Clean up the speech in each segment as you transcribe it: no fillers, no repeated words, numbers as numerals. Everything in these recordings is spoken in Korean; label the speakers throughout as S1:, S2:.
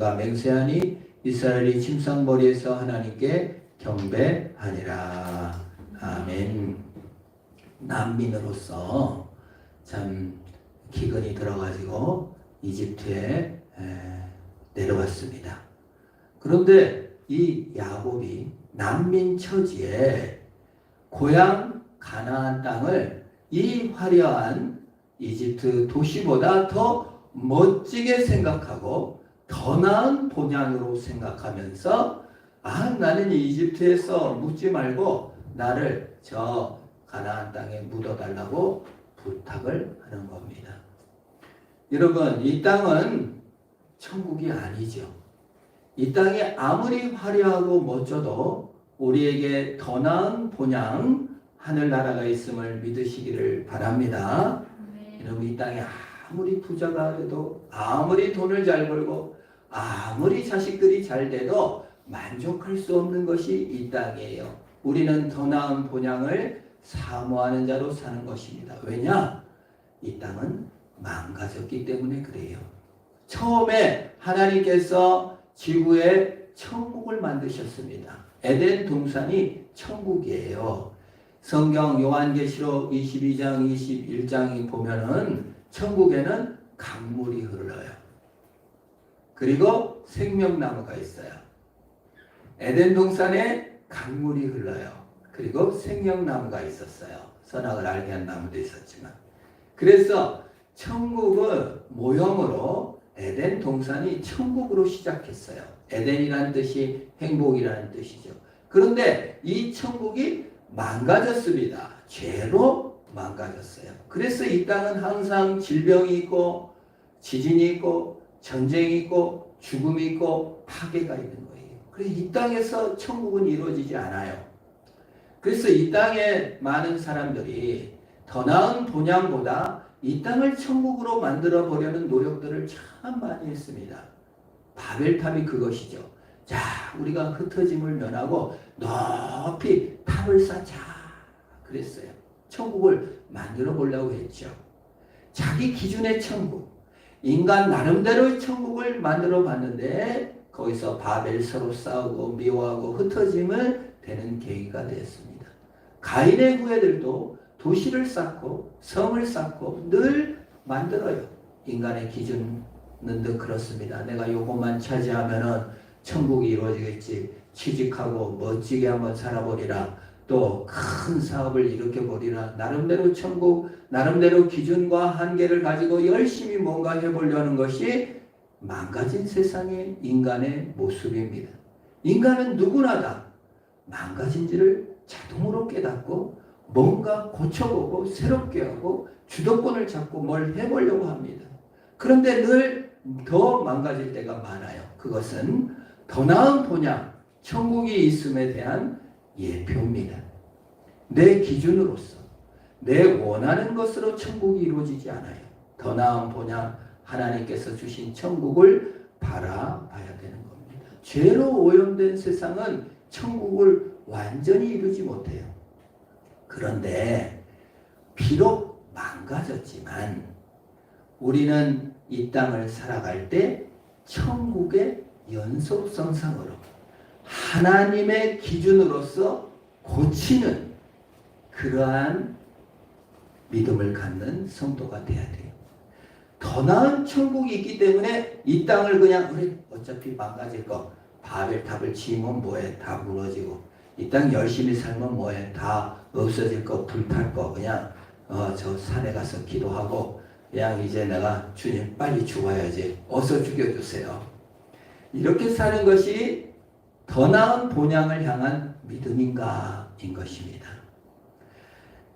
S1: 맹세하니 이스라엘이 침상머리에서 하나님께 경배하니라. 아멘. 난민으로서 참 기근이 들어가지고 이집트에 내려왔습니다. 그런데 이 야곱이 난민 처지에 고향 가나안 땅을 이 화려한 이집트 도시보다 더 멋지게 생각하고 더 나은 본향으로 생각하면서 나는 이집트에서 묻지 말고 나를 저 가나안 땅에 묻어달라고 부탁을 하는 겁니다. 여러분, 이 땅은 천국이 아니죠. 이 땅이 아무리 화려하고 멋져도 우리에게 더 나은 본향 하늘나라가 있음을 믿으시기를 바랍니다. 여러분, 이 땅에 아무리 부자가 돼도 아무리 돈을 잘 벌고 아무리 자식들이 잘 돼도 만족할 수 없는 것이 이 땅이에요. 우리는 더 나은 본향을 사모하는 자로 사는 것입니다. 왜냐? 이 땅은 망가졌기 때문에 그래요. 처음에 하나님께서 지구에 천국을 만드셨습니다. 에덴 동산이 천국이에요. 성경 요한계시록 22장 21장이 보면은 천국에는 강물이 흘러요. 그리고 생명나무가 있어요. 에덴 동산에 강물이 흘러요. 그리고 생명나무가 있었어요. 선악을 알게 한 나무도 있었지만. 그래서 천국의 모형으로 에덴 동산이 천국으로 시작했어요. 에덴이라는 뜻이 행복이라는 뜻이죠. 그런데 이 천국이 망가졌습니다. 죄로 망가졌어요. 그래서 이 땅은 항상 질병이 있고 지진이 있고 전쟁이 있고 죽음이 있고 파괴가 있는 거예요. 그래서 이 땅에서 천국은 이루어지지 않아요. 그래서 이 땅에 많은 사람들이 더 나은 본향보다 이 땅을 천국으로 만들어 보려는 노력들을 참 많이 했습니다. 바벨탑이 그것이죠. 자, 우리가 흩어짐을 면하고 높이 탑을 쌓자 그랬어요. 천국을 만들어 보려고 했죠. 자기 기준의 천국, 인간 나름대로의 천국을 만들어 봤는데 거기서 바벨 서로 싸우고 미워하고 흩어짐을 되는 계기가 되었습니다. 가인의 후예들도 도시를 쌓고 성을 쌓고 늘 만들어요. 인간의 기준은 늘 그렇습니다. 내가 요것만 차지하면은 천국이 이루어지겠지. 취직하고 멋지게 한번 살아보리라. 또 큰 사업을 일으켜보리라. 나름대로 천국, 나름대로 기준과 한계를 가지고 열심히 뭔가 해보려는 것이 망가진 세상의 인간의 모습입니다. 인간은 누구나 다 망가진지를 자동으로 깨닫고 뭔가 고쳐보고 새롭게 하고 주도권을 잡고 뭘 해보려고 합니다. 그런데 늘 더 망가질 때가 많아요. 그것은 더 나은 본향, 천국이 있음에 대한 예표입니다. 내 기준으로서 내 원하는 것으로 천국이 이루어지지 않아요. 더 나은 본향, 하나님께서 주신 천국을 바라봐야 되는 겁니다. 죄로 오염된 세상은 천국을 완전히 이루지 못해요. 그런데 비록 망가졌지만 우리는 이 땅을 살아갈 때 천국의 연속선상으로 하나님의 기준으로서 고치는 그러한 믿음을 갖는 성도가 돼야 돼요. 더 나은 천국이 있기 때문에 이 땅을 그냥 우리 어차피 망가질 거 바벨탑을 지으면 뭐해? 다 무너지고 이 땅 열심히 살면 뭐해? 다 없어질 거 불탈 거 그냥 저 산에 가서 기도하고 그냥 이제 내가 주님 빨리 죽어야지 어서 죽여주세요. 이렇게 사는 것이 더 나은 본향을 향한 믿음인가인 것입니다.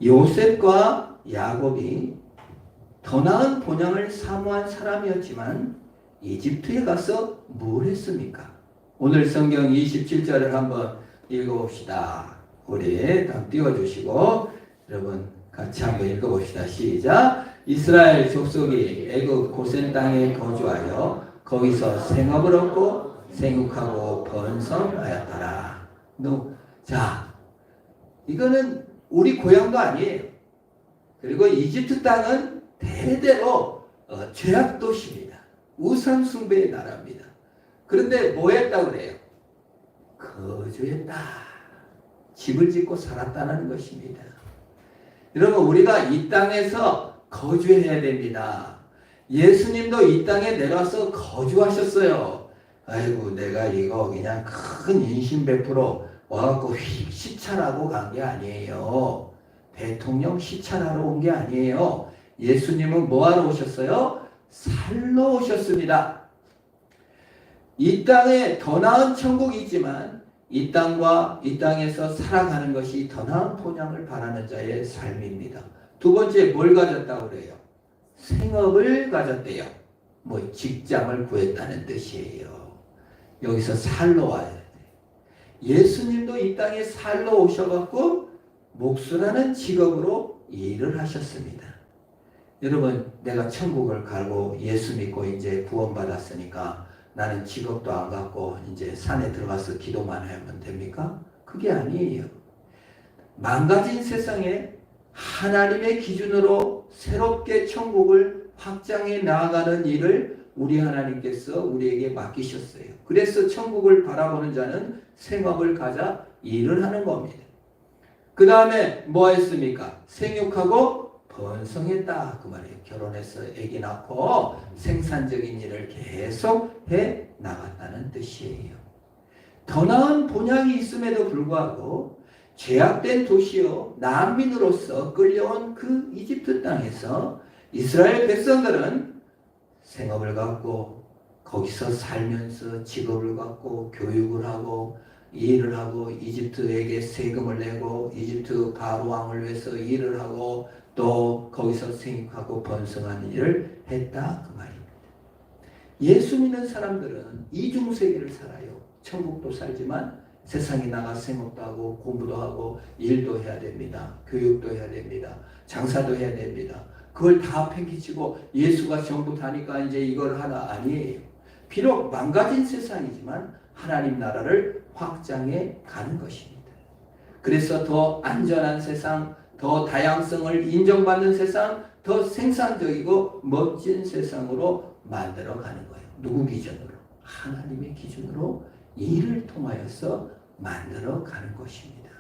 S1: 요셉과 야곱이 더 나은 본향을 사모한 사람이었지만 이집트에 가서 뭘 했습니까? 오늘 성경 27절을 한번 읽어봅시다. 우리 다 띄워주시고 여러분 같이 한번 읽어봅시다. 시작. 이스라엘 족속이 애굽 고센 땅에 거주하여 거기서 생업을 얻고 생육하고 번성하였더라. 자, 이거는 우리 고향도 아니에요. 그리고 이집트 땅은 대대로 죄악 도시입니다. 우상 숭배의 나라입니다. 그런데 뭐 했다고 그래요? 거주했다. 집을 짓고 살았다는 것입니다. 여러분, 우리가 이 땅에서 거주해야 됩니다. 예수님도 이 땅에 내려와서 거주하셨어요. 아이고, 내가 이거 그냥 큰 인신 베풀어 와갖고 시찰하고 간 게 아니에요. 대통령 시찰하러 온 게 아니에요. 예수님은 뭐하러 오셨어요? 살러 오셨습니다. 이 땅에 더 나은 천국이 있지만 이 땅과 이 땅에서 살아가는 것이 더 나은 본향을 바라는 자의 삶입니다. 두 번째, 뭘 가졌다고 그래요? 생업을 가졌대요. 뭐 직장을 구했다는 뜻이에요. 여기서 살러 와야 돼. 예수님도 이 땅에 살러 오셔갖고 목수라는 직업으로 일을 하셨습니다. 여러분, 내가 천국을 가고 예수 믿고 이제 구원받았으니까 나는 직업도 안 갖고 이제 산에 들어가서 기도만 하면 됩니까? 그게 아니에요. 망가진 세상에 하나님의 기준으로 새롭게 천국을 확장해 나아가는 일을 우리 하나님께서 우리에게 맡기셨어요. 그래서 천국을 바라보는 자는 생업을 가자 일을 하는 겁니다. 그 다음에 뭐 했습니까? 생육하고 번성했다. 그 말이에요. 결혼해서 아기 낳고 생산적인 일을 계속 해 나갔다는 뜻이에요. 더 나은 본향이 있음에도 불구하고 죄악된 도시요 난민으로서 끌려온 그 이집트 땅에서 이스라엘 백성들은 생업을 갖고 거기서 살면서 직업을 갖고 교육을 하고 일을 하고 이집트에게 세금을 내고 이집트 바로 왕을 위해서 일을 하고 또 거기서 생육하고 번성하는 일을 했다 그 말입니다. 예수 믿는 사람들은 이중세계를 살아요. 천국도 살지만 세상에 나가 생업도 하고 공부도 하고 일도 해야 됩니다. 교육도 해야 됩니다. 장사도 해야 됩니다. 그걸 다 팽개치고 예수가 전부 다니까 이제 이걸 하나 아니에요. 비록 망가진 세상이지만 하나님 나라를 확장해 가는 것입니다. 그래서 더 안전한 세상, 더 다양성을 인정받는 세상, 더 생산적이고 멋진 세상으로 만들어 가는 거예요. 누구 기준으로? 하나님의 기준으로 이를 통하여서 만들어 가는 것입니다.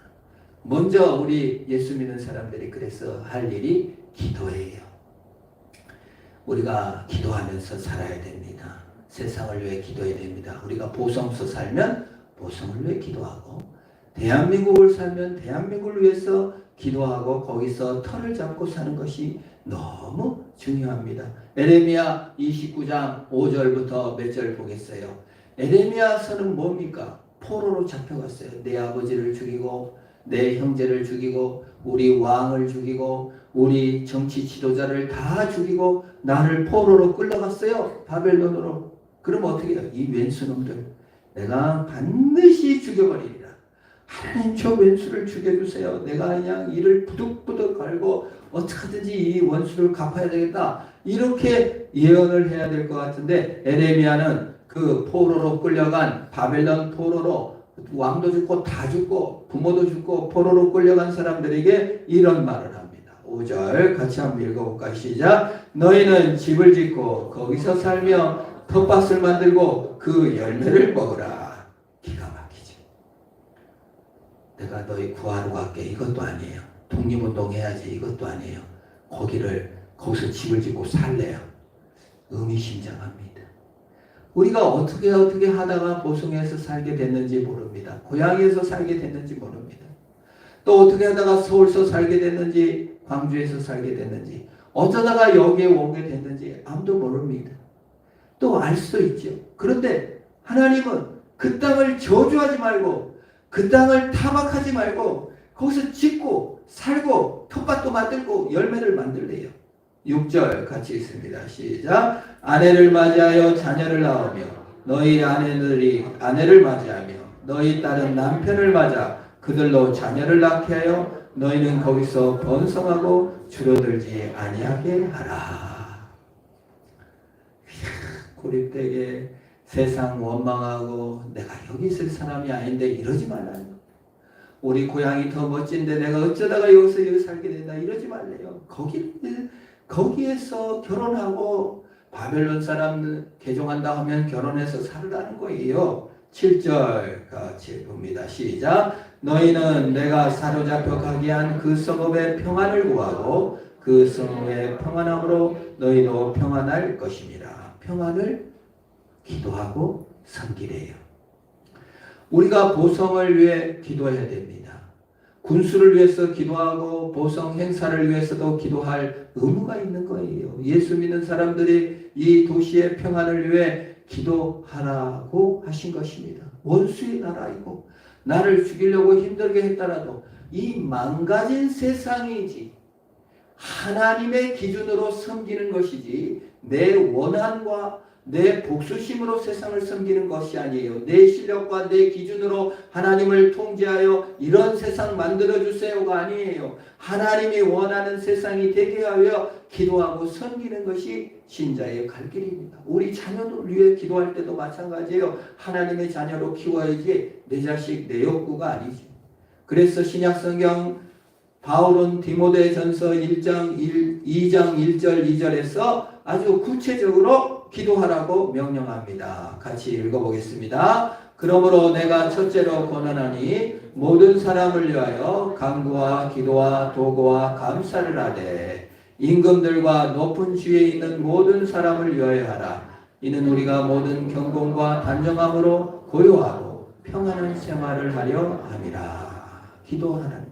S1: 먼저 우리 예수 믿는 사람들이 그래서 할 일이 기도예요. 우리가 기도하면서 살아야 됩니다. 세상을 위해 기도해야 됩니다. 우리가 보성서 살면 보성을 위해 기도하고 대한민국을 살면 대한민국을 위해서 기도하고 거기서 터를 잡고 사는 것이 너무 중요합니다. 에레미야 29장 5절부터 몇 절 보겠어요. 에레미야서는 뭡니까? 포로로 잡혀갔어요. 내 아버지를 죽이고 내 형제를 죽이고 우리 왕을 죽이고 우리 정치 지도자를 다 죽이고 나를 포로로 끌려갔어요. 바벨론으로. 그럼 어떻게 해요? 이 왼수놈들 내가 반드시 죽여버리리라. 하나님 저 왼수를 죽여주세요. 내가 그냥 이를 부득부득 갈고 어떻게든지 이 원수를 갚아야 되겠다. 이렇게 예언을 해야 될 것 같은데 에레미야는 그 포로로 끌려간 바벨론 포로로 왕도 죽고 다 죽고 부모도 죽고 포로로 끌려간 사람들에게 이런 말을 합니다. 5절 같이 한번 읽어볼까? 시작. 너희는 집을 짓고 거기서 살며 텃밭을 만들고 그 열매를 먹으라. 기가 막히지. 내가 너희 구하러 갈게. 이것도 아니에요. 독립운동 해야지. 이것도 아니에요. 거기서 집을 짓고 살래요. 의미심장합니다. 우리가 어떻게 하다가 보성에서 살게 됐는지 모릅니다. 고향에서 살게 됐는지 모릅니다. 또 어떻게 하다가 서울서 살게 됐는지 광주에서 살게 됐는지 어쩌다가 여기에 오게 됐는지 아무도 모릅니다. 또 알 수도 있죠. 그런데 하나님은 그 땅을 저주하지 말고 그 땅을 타박하지 말고 거기서 짓고 살고 텃밭도 만들고 열매를 만들래요. 6절 같이 읽습니다. 시작. 아내를 맞이하여 자녀를 낳으며 너희 아내들이 아내를 맞이하며 너희 딸은 남편을 맞아 그들로 자녀를 낳게 하여 너희는 거기서 번성하고 줄어들지 아니하게 하라. 고립되게 세상 원망하고 내가 여기 있을 사람이 아닌데 이러지 말라요. 우리 고향이 더 멋진데 내가 어쩌다가 여기 살게 된다 이러지 말래요. 거기에서 결혼하고 바벨론 사람 개종한다 하면 결혼해서 살으라는 거예요. 7절 같이 봅니다. 시작. 너희는 내가 사로잡혀 가게 한 그 성읍의 평안을 구하고 그 성읍의 평안함으로 너희도 평안할 것입니다. 평안을 기도하고 섬기래요. 우리가 보성을 위해 기도해야 됩니다. 군수를 위해서 기도하고 보성 행사를 위해서도 기도할 의무가 있는 거예요. 예수 믿는 사람들이 이 도시의 평안을 위해 기도하라고 하신 것입니다. 원수의 나라이고 나를 죽이려고 힘들게 했더라도 이 망가진 세상이지 하나님의 기준으로 섬기는 것이지 내 원한과 내 복수심으로 세상을 섬기는 것이 아니에요. 내 실력과 내 기준으로 하나님을 통제하여 이런 세상 만들어주세요가 아니에요. 하나님이 원하는 세상이 되게 하여 기도하고 섬기는 것이 신자의 갈 길입니다. 우리 자녀들 위해 기도할 때도 마찬가지예요. 하나님의 자녀로 키워야지 내 자식 내 욕구가 아니지. 그래서 신약성경 바울은 디모데전서 2장 1절 2절에서 아주 구체적으로 기도하라고 명령합니다. 같이 읽어보겠습니다. 그러므로 내가 첫째로 권하노니 모든 사람을 위하여 간구와 기도와 도구와 감사를 하되 임금들과 높은 지위에 있는 모든 사람을 위하여 하라. 이는 우리가 모든 경건과 단정함으로 고요하고 평안한 생활을 하려 함이라. 기도하라는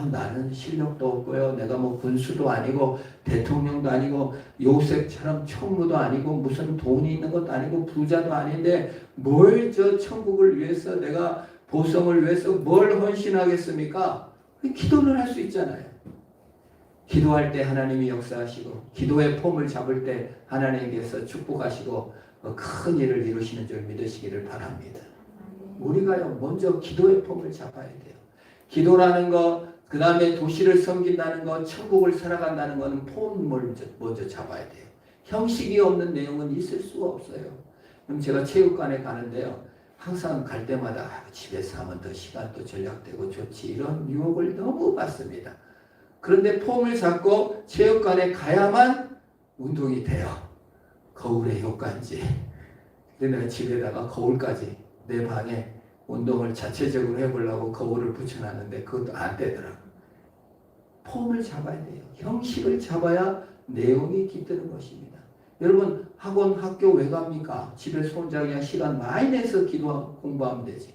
S1: 나는 실력도 없고요. 내가 뭐 군수도 아니고 대통령도 아니고 요셉처럼 총무도 아니고 무슨 돈이 있는 것도 아니고 부자도 아닌데 뭘 저 천국을 위해서 내가 보성을 위해서 뭘 헌신하겠습니까? 기도는 할 수 있잖아요. 기도할 때 하나님이 역사하시고 기도의 폼을 잡을 때 하나님께서 축복하시고 큰 일을 이루시는 줄 믿으시기를 바랍니다. 우리가요 먼저 기도의 폼을 잡아야 돼요. 기도라는 거 그 다음에 도시를 섬긴다는 것, 천국을 살아간다는 것은 폼을 먼저 잡아야 돼요. 형식이 없는 내용은 있을 수가 없어요. 그럼 제가 체육관에 가는데요. 항상 갈 때마다 집에서 하면 더 시간도 절약되고 좋지 이런 유혹을 너무 받습니다. 그런데 폼을 잡고 체육관에 가야만 운동이 돼요. 거울의 효과인지. 근데 내가 집에다가 거울까지 내 방에 운동을 자체적으로 해보려고 거울을 붙여놨는데 그것도 안 되더라고요. 폼을 잡아야 돼요. 형식을 잡아야 내용이 깃드는 것입니다. 여러분 학원, 학교 왜 갑니까? 집에서 혼자 그냥 시간 많이 내서 공부하면 되지.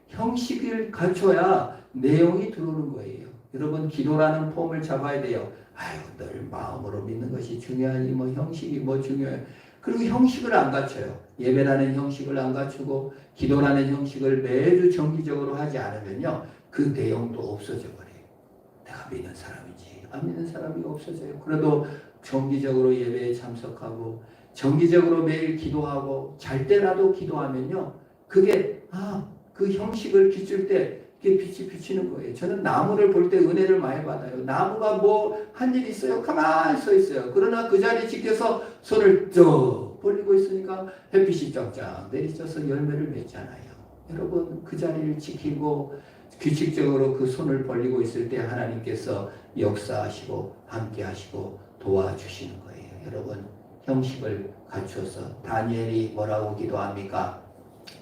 S1: 형식을 갖춰야 내용이 들어오는 거예요. 여러분 기도라는 폼을 잡아야 돼요. 아유 늘 마음으로 믿는 것이 중요하니 뭐 형식이 뭐 중요해요. 그리고 형식을 안 갖춰요. 예배라는 형식을 안 갖추고 기도라는 형식을 매주 정기적으로 하지 않으면요. 그 내용도 없어져 버려요. 내가 믿는 사람이지 안 믿는 사람이 없어져요. 그래도 정기적으로 예배에 참석하고 정기적으로 매일 기도하고 잘 때라도 기도하면요. 그게 그 형식을 비출 때 그게 빛이 비치는 거예요. 저는 나무를 볼 때 은혜를 많이 받아요. 나무가 뭐 한 일 있어요? 가만히 서 있어요. 그러나 그 자리에 지켜서 손을 쭉 벌리고 있으니까 햇빛이 쫙쫙 내리쳐서 열매를 맺잖아요. 여러분 그 자리를 지키고 규칙적으로 그 손을 벌리고 있을 때 하나님께서 역사하시고 함께 하시고 도와주시는 거예요. 여러분 형식을 갖추어서 다니엘이 뭐라고 기도합니까?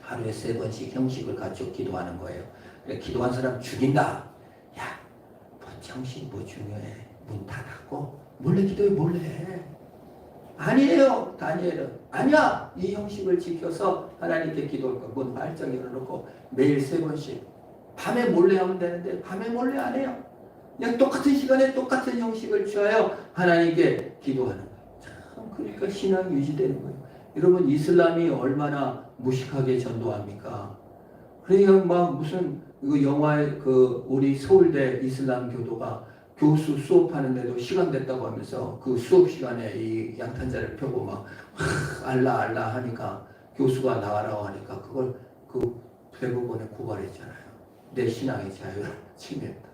S1: 하루에 3번씩 형식을 갖추어 기도하는 거예요. 기도한 사람 죽인다. 야, 뭐 형식이 뭐 중요해. 문 다 닫고 몰래 기도해 몰래. 아니에요. 다니엘은 아니야. 이 형식을 지켜서 하나님께 기도할 거. 문 활짝 열어놓고 매일 3번씩 밤에 몰래 하면 되는데 밤에 몰래 안 해요. 그냥 똑같은 시간에 똑같은 형식을 취하여 하나님께 기도하는 거예요. 참 그러니까 신앙이 유지되는 거예요. 여러분 이슬람이 얼마나 무식하게 전도합니까? 그러니까 막 무슨 영화에 우리 서울대 이슬람 교도가 교수 수업하는데도 시간 됐다고 하면서 그 수업 시간에 이 양탄자를 펴고 막 알라 알라 하니까 교수가 나와라고 하니까 그걸 그 대법원에 고발했잖아요. 내 신앙의 자유를 침해했다.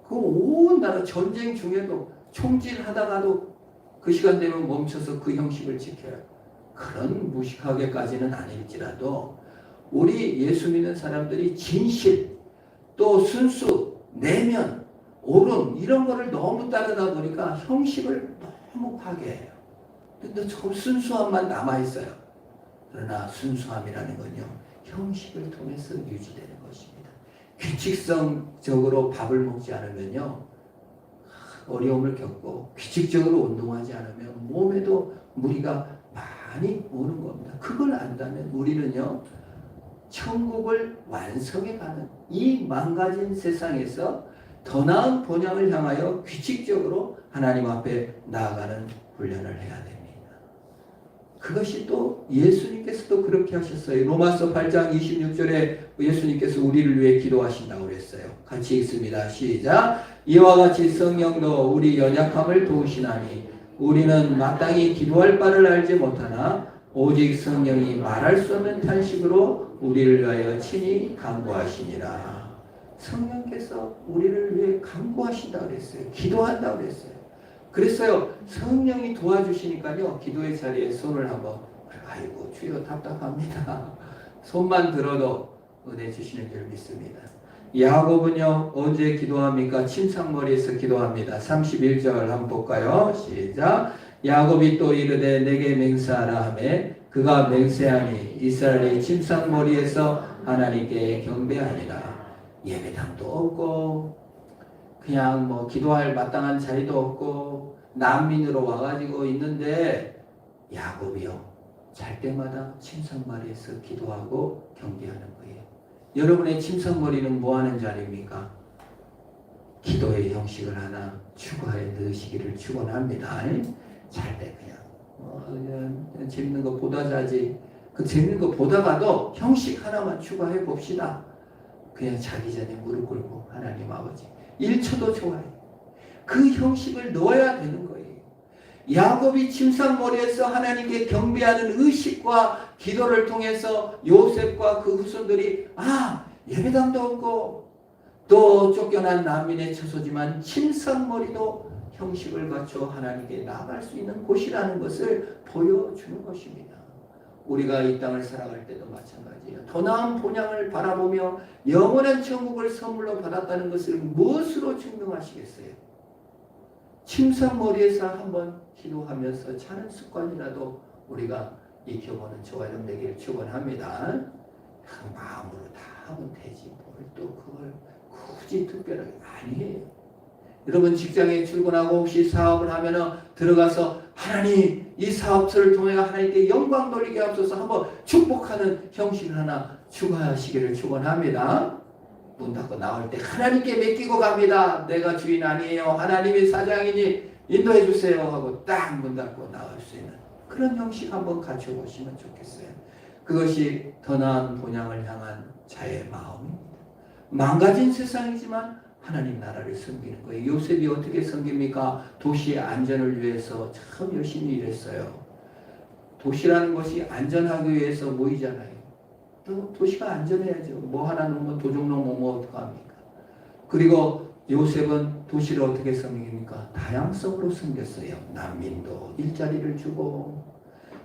S1: 그 온 나라 전쟁 중에도 총질하다가도 그 시간 되면 멈춰서 그 형식을 지켜요. 그런 무식하게까지는 아닐지라도 우리 예수 믿는 사람들이 진실, 또 순수, 내면, 옳음 이런 거를 너무 따르다 보니까 형식을 너무 파괴해요. 근데 좀 순수함만 남아있어요. 그러나 순수함이라는 건요, 형식을 통해서 유지되는 것입니다. 규칙성적으로 밥을 먹지 않으면요, 어려움을 겪고, 규칙적으로 운동하지 않으면 몸에도 무리가 많이 오는 겁니다. 그걸 안다면 우리는요, 천국을 완성해가는 이 망가진 세상에서 더 나은 본향을 향하여 규칙적으로 하나님 앞에 나아가는 훈련을 해야 됩니다. 그것이 또 예수님께서도 그렇게 하셨어요. 로마서 8장 26절에 예수님께서 우리를 위해 기도하신다고 그랬어요. 같이 읽습니다. 시작. 이와 같이 성령도 우리 연약함을 도우시나니 우리는 마땅히 기도할 바를 알지 못하나 오직 성령이 말할 수 없는 탄식으로 우리를 위하여 친히 간구하시니라. 성령께서 우리를 위해 간구하신다고 그랬어요. 기도한다고 그랬어요. 그랬어요. 성령이 도와주시니까요, 기도의 자리에 손을 한번, 아이고 주여 답답합니다. 손만 들어도 은혜 주시는 줄 믿습니다. 야곱은요 언제 기도합니까? 침상머리에서 기도합니다. 31절 한번 볼까요? 시작. 야곱이 또 이르되 내게 맹세하라 하매 그가 맹세하니 이스라엘이 침상머리에서 하나님께 경배하니라. 예배당도 없고 그냥 뭐 기도할 마땅한 자리도 없고 난민으로 와가지고 있는데 야곱이요 잘 때마다 침상머리에서 기도하고 경배하는 거예요. 여러분의 침상머리는 뭐하는 자리입니까? 기도의 형식을 하나 추구하여 넣으시기를 축원합니다. 잘 때 그냥 재밌는 거 보다 자지. 그 재밌는 거 보다가도 형식 하나만 추구해 봅시다. 그냥 자기 전에 무릎 꿇고 하나님 아버지 1초도 좋아요. 그 형식을 넣어야 되는 거예요. 야곱이 침상머리에서 하나님께 경배하는 의식과 기도를 통해서 요셉과 그 후손들이 예배당도 없고 또 쫓겨난 난민의 처소지만 침상머리도 형식을 갖춰 하나님께 나아갈 수 있는 곳이라는 것을 보여주는 것입니다. 우리가 이 땅을 살아갈 때도 마찬가지예요. 더 나은 본향을 바라보며 영원한 천국을 선물로 받았다는 것을 무엇으로 증명하시겠어요? 침상머리에서 한번 기도하면서 자는 습관이라도 우리가 익혀보는 저와 여러분 되기를 축원합니다. 마음으로 다 하면 되지 뭘 또 그걸 굳이 특별하게 아니에요. 여러분 직장에 출근하고 혹시 사업을 하면은 들어가서 하나님 이 사업처를 통해 하나님께 영광 돌리게 하옵소서 한번 축복하는 형식을 하나 추가하시기를 축원합니다. 문 닫고 나올 때 하나님께 맡기고 갑니다. 내가 주인 아니에요. 하나님이 사장이니 인도해 주세요 하고 딱 문 닫고 나올 수 있는 그런 형식 한번 갖춰보시면 좋겠어요. 그것이 더 나은 본향을 향한 자의 마음입니다. 망가진 세상이지만 하나님 나라를 섬기는 거예요. 요셉이 어떻게 섬깁니까? 도시의 안전을 위해서 참 열심히 일했어요. 도시라는 것이 안전하기 위해서 모이잖아요. 또 도시가 안전해야죠. 뭐 하나 놓으면 도둑 놓으면 어떡합니까? 그리고 요셉은 도시를 어떻게 섬깁니까? 다양성으로 섬겼어요. 난민도 일자리를 주고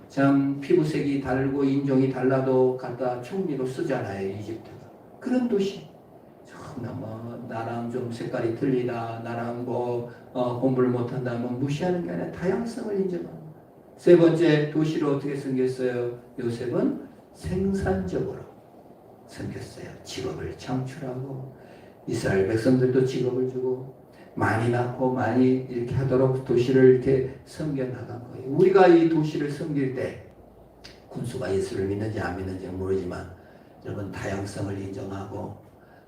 S1: 참 피부색이 다르고 인종이 달라도 갖다 총리로 쓰잖아요. 이집트가. 그런 도시. 뭐 나랑 좀 색깔이 틀리다. 나랑 공부를 못한다면 무시하는 게 아니라 다양성을 인정합니다. 세 번째 도시를 어떻게 섬겼어요? 요셉은 생산적으로 섬겼어요. 직업을 창출하고 이스라엘 백성들도 직업을 주고 많이 낳고 많이 이렇게 하도록 도시를 이렇게 섬겨나간 거예요. 우리가 이 도시를 섬길 때 군수가 예수를 믿는지 안 믿는지 모르지만 여러분 다양성을 인정하고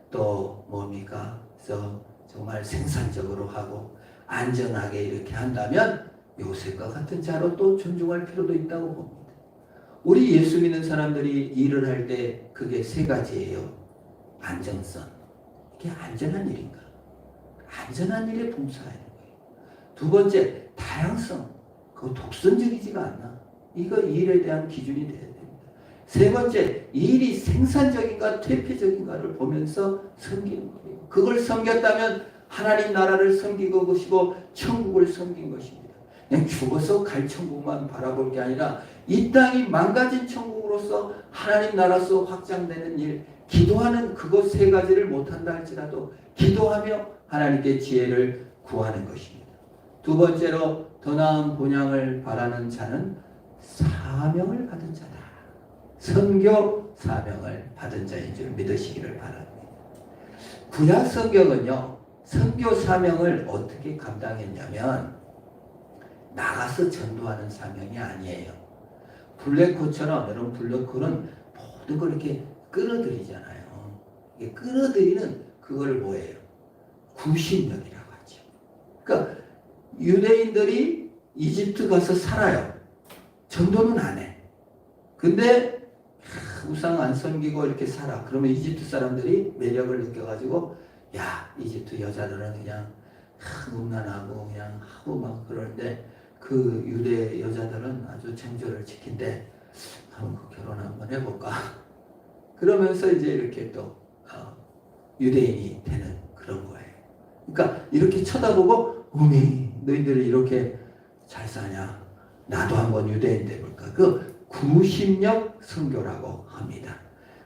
S1: 또 뭡니까? 그래서 정말 생산적으로 하고 안전하게 이렇게 한다면 요셉과 같은 자로 또 존중할 필요도 있다고 봅니다. 우리 예수 믿는 사람들이 일을 할 때 그게 세 가지예요. 안정성. 이게 안전한 일인가? 안전한 일에 봉사하는 거예요. 두 번째, 다양성. 그거 독선적이지가 않나? 이거 일에 대한 기준이 돼야 됩니다. 세 번째, 일이 생산적인가 퇴폐적인가를 보면서 섬기는 거예요. 그걸 섬겼다면 하나님 나라를 섬긴 것이고 천국을 섬긴 것입니다. 그냥 죽어서 갈 천국만 바라볼 게 아니라 이 땅이 망가진 천국으로서 하나님 나라서 확장되는 일, 기도하는 그것 세 가지를 못한다 할지라도 기도하며 하나님께 지혜를 구하는 것입니다. 두 번째로 더 나은 본향을 바라는 자는 사명을 받은 자다. 선교 사명을 받은 자인 줄 믿으시기를 바랍니다. 구약 성경은요, 선교 사명을 어떻게 감당했냐면 나가서 전도하는 사명이 아니에요. 블랙홀처럼, 여러분 블랙홀은 모든 걸 이렇게 끌어들이잖아요. 이게 끌어들이는 그걸 뭐예요? 구심력이라고 하죠. 그러니까 유대인들이 이집트 가서 살아요. 전도는 안 해. 근데 우상 안 섬기고 이렇게 살아. 그러면 이집트 사람들이 매력을 느껴가지고 야, 이집트 여자들은 그냥 음란하고 그냥 하고 막 그러는데 그 유대 여자들은 아주 정절을 지킨대. 한번 결혼 한번 해볼까? 그러면서 이제 이렇게 또 유대인이 되는 그런 거예요. 그러니까 이렇게 쳐다보고 어미 너희들이 이렇게 잘 사냐? 나도 한번 유대인 돼볼까? 그 구심력 선교라고 합니다.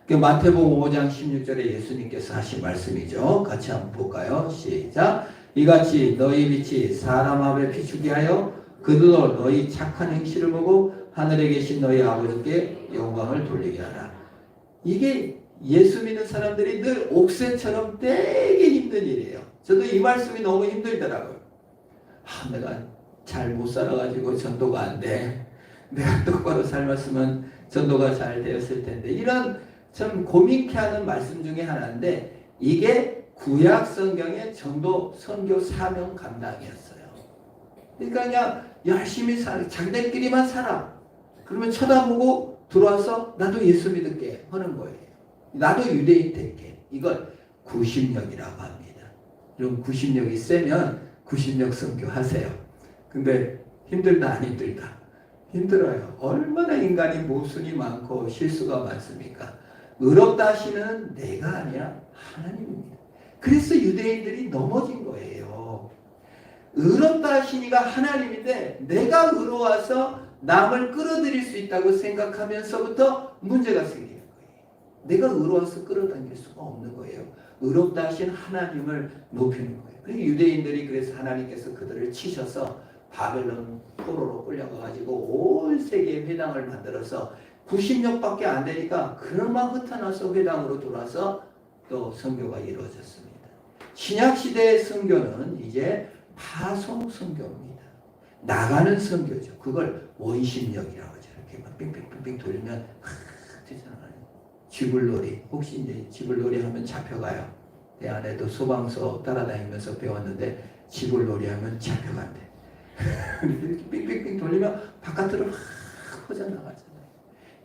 S1: 그 마태복음 5장 16절에 예수님께서 하신 말씀이죠. 같이 한번 볼까요? 시작. 이같이 너희 빛이 사람 앞에 비추게 하여 그들도 너희 착한 행실을 보고 하늘에 계신 너희 아버지께 영광을 돌리게 하라. 이게 예수 믿는 사람들이 늘 옥새처럼 되게 힘든 일이에요. 저도 이 말씀이 너무 힘들더라고요. 내가 잘 못 살아가지고 전도가 안 돼. 내가 똑바로 삶았으면 전도가 잘 되었을 텐데. 이런 참 고민케 하는 말씀 중에 하나인데 이게 구약 성경의 전도 선교 사명 감당이었어요. 그러니까 그냥 열심히 살아. 자기들끼리만 살아. 그러면 쳐다보고 들어와서 나도 예수 믿을게 하는 거예요. 나도 유대인 될게. 이걸 구심력이라고 합니다. 여러분 구심력이 세면 구심력 선교 하세요. 근데 힘들다 안 힘들다? 힘들어요. 얼마나 인간이 모순이 많고 실수가 많습니까? 의롭다 하시는 내가 아니라 하나님입니다. 그래서 유대인들이 넘어진 거예요. 의롭다 하시니가 하나님인데 내가 의로워서 남을 끌어들일 수 있다고 생각하면서부터 문제가 생기는 거예요. 내가 의로워서 끌어당길 수가 없는 거예요. 의롭다 하신 하나님을 높이는 거예요. 그래서 유대인들이 그래서 하나님께서 그들을 치셔서 바벨론 포로로 끌려가가지고 온 세계에 회당을 만들어서 90년밖에 안 되니까 그나마 흩어나서 회당으로 돌아서 또 선교가 이루어졌습니다. 신약시대의 선교는 이제 파송 선교입니다. 나가는 선교죠. 그걸 원심력이라고 하죠. 이렇게 막 빙빙빙빙 돌리면 되잖아요. 쥐불놀이. 혹시 이제 쥐불놀이 하면 잡혀가요. 내 아내도 소방서 따라다니면서 배웠는데 쥐불놀이 하면 잡혀간대. 이렇게 빙빙빙 돌리면 바깥으로 확 퍼져나가잖아요.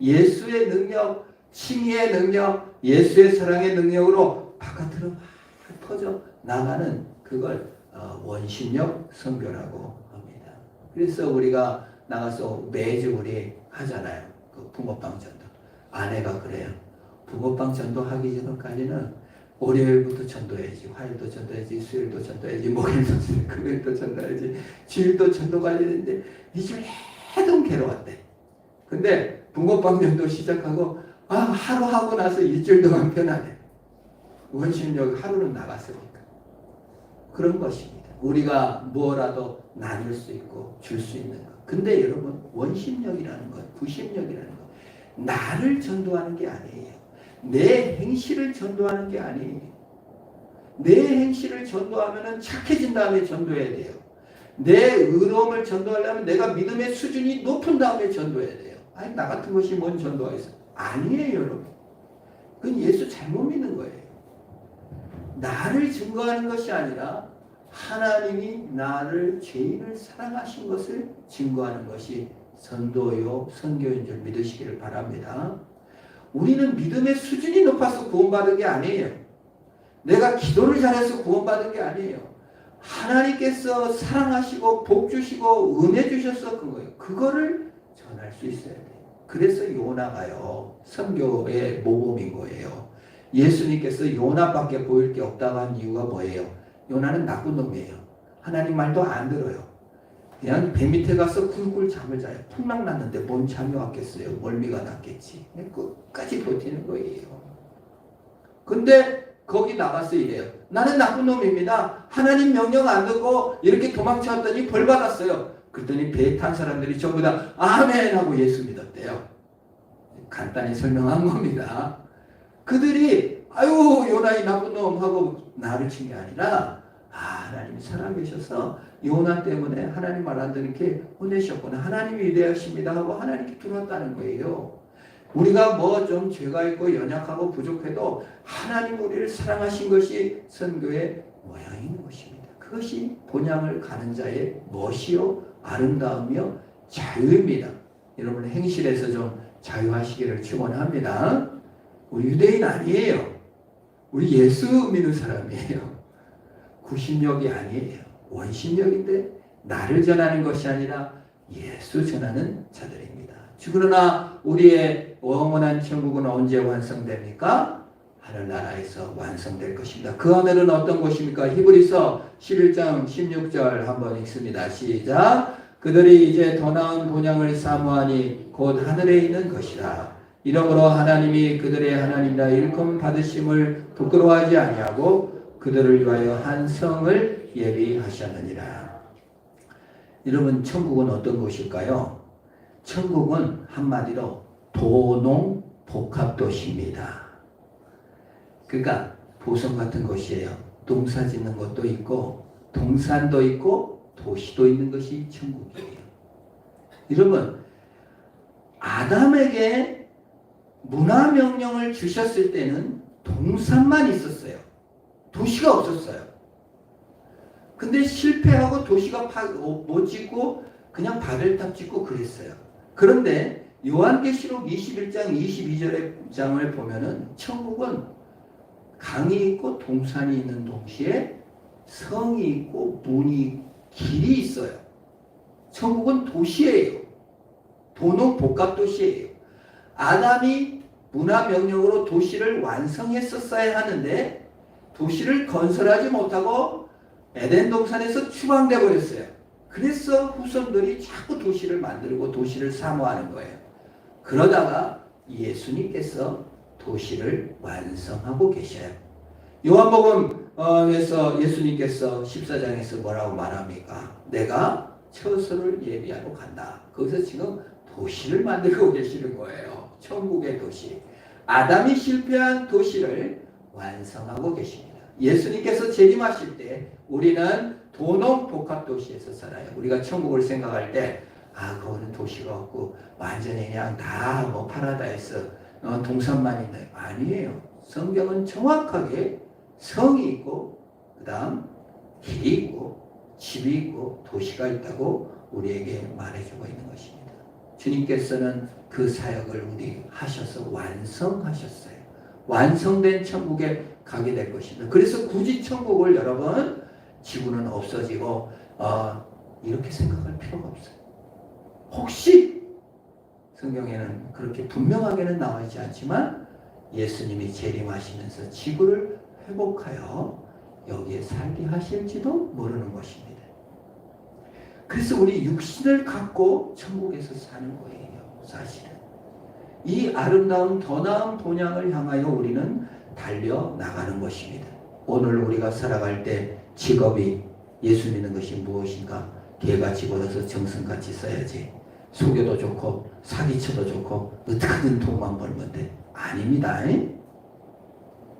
S1: 예수의 능력, 칭의의 능력, 예수의 사랑의 능력으로 바깥으로 막 퍼져 나가는 그걸 원심력 선교라고 합니다. 그래서 우리가 나가서 매주 우리 하잖아요. 그 붕어빵 전도. 아내가 그래요. 붕어빵 전도하기 전까지는 월요일부터 전도해야지, 화요일도 전도해야지, 수요일도 전도해야지, 목요일도 전도해야지, 금요일도 전도해야지, 주일도 전도가 되는데 이주일 해도 괴로웠대. 근데 붕어빵 전도 시작하고 하루 하고 나서 일주일 동안 편하네. 원심력 하루는 나갔으니까. 그런 것입니다. 우리가 뭐라도 나눌 수 있고 줄 수 있는 것. 근데 여러분 원심력이라는 것, 구심력이라는 것, 나를 전도하는 게 아니에요. 내 행실을 전도하는 게 아니에요. 내 행실을 전도하면 착해진 다음에 전도해야 돼요. 내 의로움을 전도하려면 내가 믿음의 수준이 높은 다음에 전도해야 돼요. 아니 나 같은 것이 뭔 전도가 있어? 아니에요 여러분. 그건 예수 잘못 믿는 거예요. 나를 증거하는 것이 아니라 하나님이 나를 죄인을 사랑하신 것을 증거하는 것이 선도요 선교인 줄 믿으시기를 바랍니다. 우리는 믿음의 수준이 높아서 구원받은 게 아니에요. 내가 기도를 잘해서 구원받은 게 아니에요. 하나님께서 사랑하시고 복 주시고 은혜 주셔서 그 거예요. 그거를 전할 수 있어야 돼요. 그래서 요나가요 선교의 모범인 거예요. 예수님께서 요나밖에 보일 게 없다고 한 이유가 뭐예요? 요나는 나쁜 놈이에요. 하나님 말도 안 들어요. 그냥 배 밑에 가서 꿀꿀 잠을 자요. 풍랑 났는데 뭔 잠이 왔겠어요. 멀미가 났겠지. 끝까지 버티는 거예요. 근데 거기 나가서 이래요. 나는 나쁜 놈입니다. 하나님 명령 안 듣고 이렇게 도망쳤더니 벌 받았어요. 그랬더니 배에 탄 사람들이 전부 다 아멘 하고 예수 믿었대요. 간단히 설명한 겁니다. 그들이 아유 요나이 나쁜 놈 하고 나를 친 게 아니라 하나님이 살아계셔서 요나 때문에 하나님 말 안 듣게 혼내셨구나. 하나님이 위대하십니다 하고 하나님께 들어왔다는 거예요. 우리가 뭐 좀 죄가 있고 연약하고 부족해도 하나님 우리를 사랑하신 것이 선교의 모양인 것입니다. 그것이 본향을 가는 자의 멋이요 아름다움이요 자유입니다. 여러분 행실에서 좀 자유하시기를 축원합니다. 우리 유대인 아니에요. 우리 예수 믿는 사람이에요. 구심력이 아니에요. 원심력인데 나를 전하는 것이 아니라 예수 전하는 자들입니다. 그러나 우리의 영원한 천국은 언제 완성됩니까? 하늘나라에서 완성될 것입니다. 그 하늘은 어떤 곳입니까? 히브리서 11장 16절 한번 읽습니다. 시작. 그들이 이제 더 나은 본향을 사모하니 곧 하늘에 있는 것이라. 이러므로 하나님이 그들의 하나님이라 일컬음 받으심을 부끄러워하지 아니하고 그들을 위하여 한 성을 예비하셨느니라. 여러분 천국은 어떤 곳일까요? 천국은 한마디로 도농복합도시입니다. 그러니까 보성 같은 곳이에요. 농사 짓는 것도 있고 동산도 있고 도시도 있는 것이 천국이에요. 여러분 아담에게 문화명령을 주셨을 때는 동산만 있었어요. 도시가 없었어요. 근데 실패하고 도시가 못 짓고 그냥 바벨탑 짓고 그랬어요. 그런데 요한계시록 21장 22절의 장을 보면은 천국은 강이 있고 동산이 있는 동시에 성이 있고 문이 길이 있어요. 천국은 도시예요. 도농복합도시예요. 아담이 문화명령으로 도시를 완성했었어야 하는데 도시를 건설하지 못하고 에덴 동산에서 추방돼 버렸어요. 그래서 후손들이 자꾸 도시를 만들고 도시를 사모하는 거예요. 그러다가 예수님께서 도시를 완성하고 계셔요. 요한복음에서 예수님께서 14장에서 뭐라고 말합니까? 내가 처소를 예비하러 간다. 거기서 지금 도시를 만들고 계시는 거예요. 천국의 도시. 아담이 실패한 도시를 완성하고 계십니다. 예수님께서 재림하실 때 우리는 도농복합도시에서 살아요. 우리가 천국을 생각할 때 거기는 도시가 없고 완전히 그냥 다 뭐 파라다이스 동산만 있는 아니에요. 성경은 정확하게 성이 있고 그 다음 길이 있고 집이 있고 도시가 있다고 우리에게 말해주고 있는 것입니다. 주님께서는 그 사역을 우리 하셔서 완성하셨어요. 완성된 천국에 가게 될 것입니다. 그래서 굳이 천국을 여러분 지구는 없어지고 이렇게 생각할 필요가 없어요. 혹시 성경에는 그렇게 분명하게는 나와 있지 않지만 예수님이 재림하시면서 지구를 회복하여 여기에 살게 하실지도 모르는 것입니다. 그래서 우리 육신을 갖고 천국에서 사는 거예요. 사실은 이 아름다운 더 나은 본향을 향하여 우리는 달려나가는 것입니다. 오늘 우리가 살아갈 때 직업이 예수 믿는 것이 무엇인가? 개같이 벌어서 정성같이 써야지. 속여도 좋고 사기쳐도 좋고 어떻게든 돈만 벌면 돼. 아닙니다.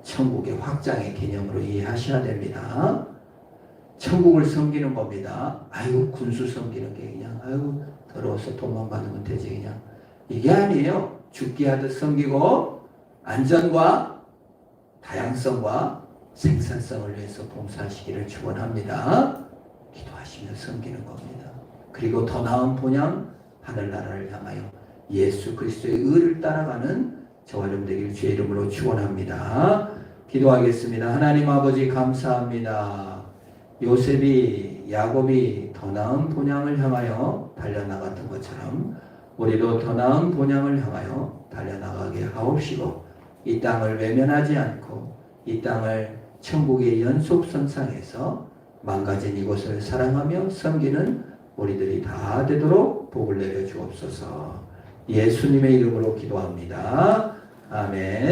S1: 천국의 확장의 개념으로 이해하셔야 됩니다. 천국을 섬기는 겁니다. 아이고 군수 섬기는 게 그냥 아이고 더러워서 돈만 받으면 되지 그냥. 이게 아니에요. 죽기 하듯 섬기고 안전과 다양성과 생산성을 위해서 봉사하시기를 축원합니다. 기도하시며 섬기는 겁니다. 그리고 더 나은 본향 하늘나라를 향하여 예수 그리스도의 의를 따라가는 저와 여러분 되길 주의 이름으로 축원합니다. 기도하겠습니다. 하나님 아버지 감사합니다. 요셉이 야곱이 더 나은 본향을 향하여 달려나갔던 것처럼 우리도 더 나은 본향을 향하여 달려나가게 하옵시고 이 땅을 외면하지 않고 이 땅을 천국의 연속선상에서 망가진 이곳을 사랑하며 섬기는 우리들이 다 되도록 복을 내려 주옵소서. 예수님의 이름으로 기도합니다. 아멘.